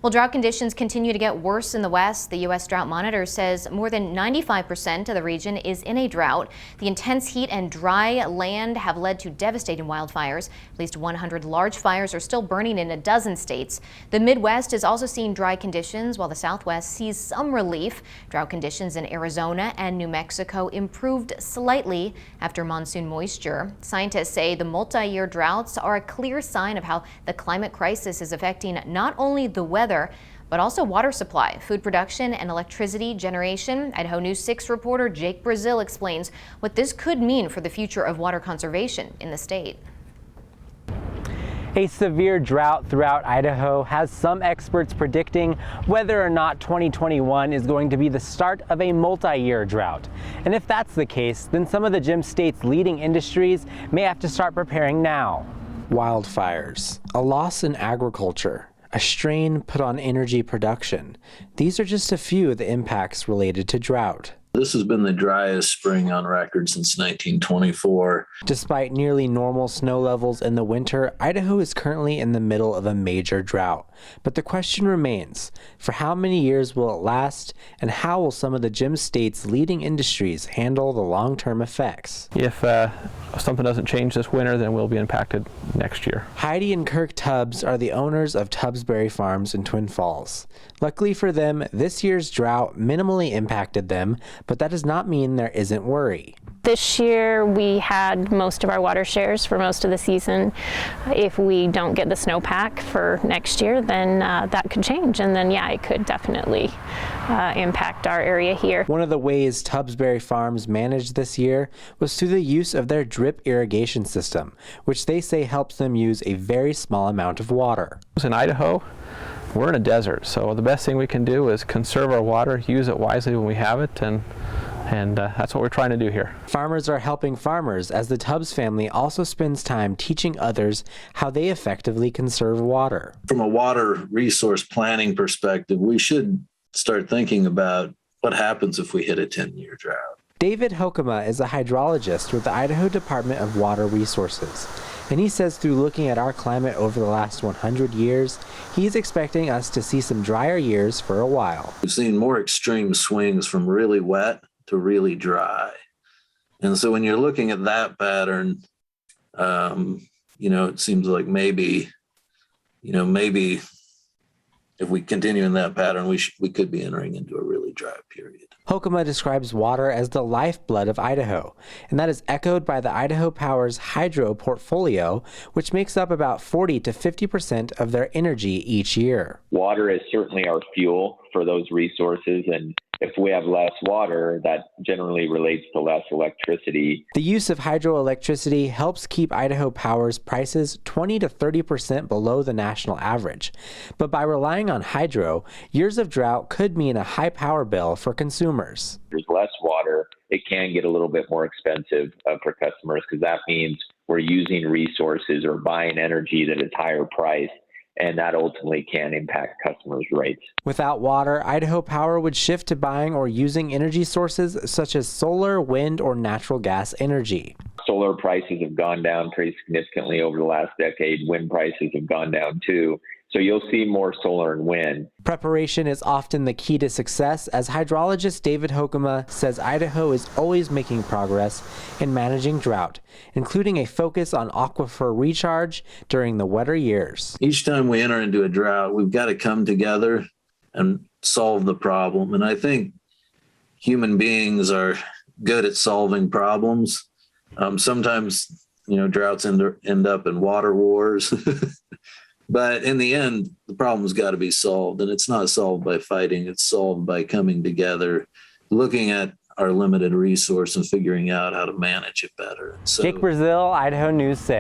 Well, drought conditions continue to get worse in the west. The U.S. Drought Monitor says more than 95% of the region is in a drought. The intense heat and dry land have led to devastating wildfires. At least 100 large fires are still burning in a dozen states. The Midwest is also seeing dry conditions, while the Southwest sees some relief. Drought conditions in Arizona and New Mexico improved slightly after monsoon moisture. Scientists say the multi-year droughts are a clear sign of how the climate crisis is affecting not only the weather, but also water supply, food production, and electricity generation. Idaho News 6 reporter Jake Brazil explains what this could mean for the future of water conservation in the state. A severe drought throughout Idaho has some experts predicting whether or not 2021 is going to be the start of a multi-year drought. And if that's the case, then some of the Gem State's leading industries may have to start preparing now. Wildfires, a loss in agriculture, a strain put on energy production. These are just a few of the impacts related to drought. This has been the driest spring on record since 1924. Despite nearly normal snow levels in the winter, Idaho is currently in the middle of a major drought. But the question remains, for how many years will it last, and how will some of the Gem State's leading industries handle the long-term effects? If something doesn't change this winter, then we'll be impacted next year. Heidi and Kirk Tubbs are the owners of Tubbs Berry Farms in Twin Falls. Luckily for them, this year's drought minimally impacted them, but that does not mean there isn't worry. This year we had most of our water shares for most of the season. If we don't get the snowpack for next year, then that could change, and then yeah, it could definitely impact our area here. One of the ways Tubbs Berry Farms managed this year was through the use of their drip irrigation system, which they say helps them use a very small amount of water. In Idaho, we're in a desert, so the best thing we can do is conserve our water, use it wisely when we have it, and that's what we're trying to do here. Farmers are helping farmers, as the Tubbs family also spends time teaching others how they effectively conserve water. From a water resource planning perspective, we should start thinking about what happens if we hit a 10-year drought. David Hokema is a hydrologist with the Idaho Department of Water Resources. And he says through looking at our climate over the last 100 years, he's expecting us to see some drier years for a while. We've seen more extreme swings from really wet to really dry. And so when you're looking at that pattern, it seems like maybe if we continue in that pattern, we could be entering into a really dry period. Hokema describes water as the lifeblood of Idaho, and that is echoed by the Idaho Power's hydro portfolio, which makes up about 40 to 50% of their energy each year. Water is certainly our fuel for those resources, and if we have less water, that generally relates to less electricity. The use of hydroelectricity helps keep Idaho Power's prices 20 to 30% below the national average. But by relying on hydro, years of drought could mean a high power bill for consumers. There's less water. It can get a little bit more expensive for customers, because that means we're using resources or buying energy that is higher priced, and that ultimately can impact customers' rates. Without water, Idaho Power would shift to buying or using energy sources such as solar, wind, or natural gas energy. Solar prices have gone down pretty significantly over the last decade. Wind prices have gone down too. So you'll see more solar and wind. Preparation is often the key to success, as hydrologist David Hokema says Idaho is always making progress in managing drought, including a focus on aquifer recharge during the wetter years. Each time we enter into a drought, we've got to come together and solve the problem. And I think human beings are good at solving problems. Sometimes, droughts end up in water wars. But in the end, the problem's got to be solved, and it's not solved by fighting. It's solved by coming together, looking at our limited resource and figuring out how to manage it better. Jake Brazil, Idaho News 6.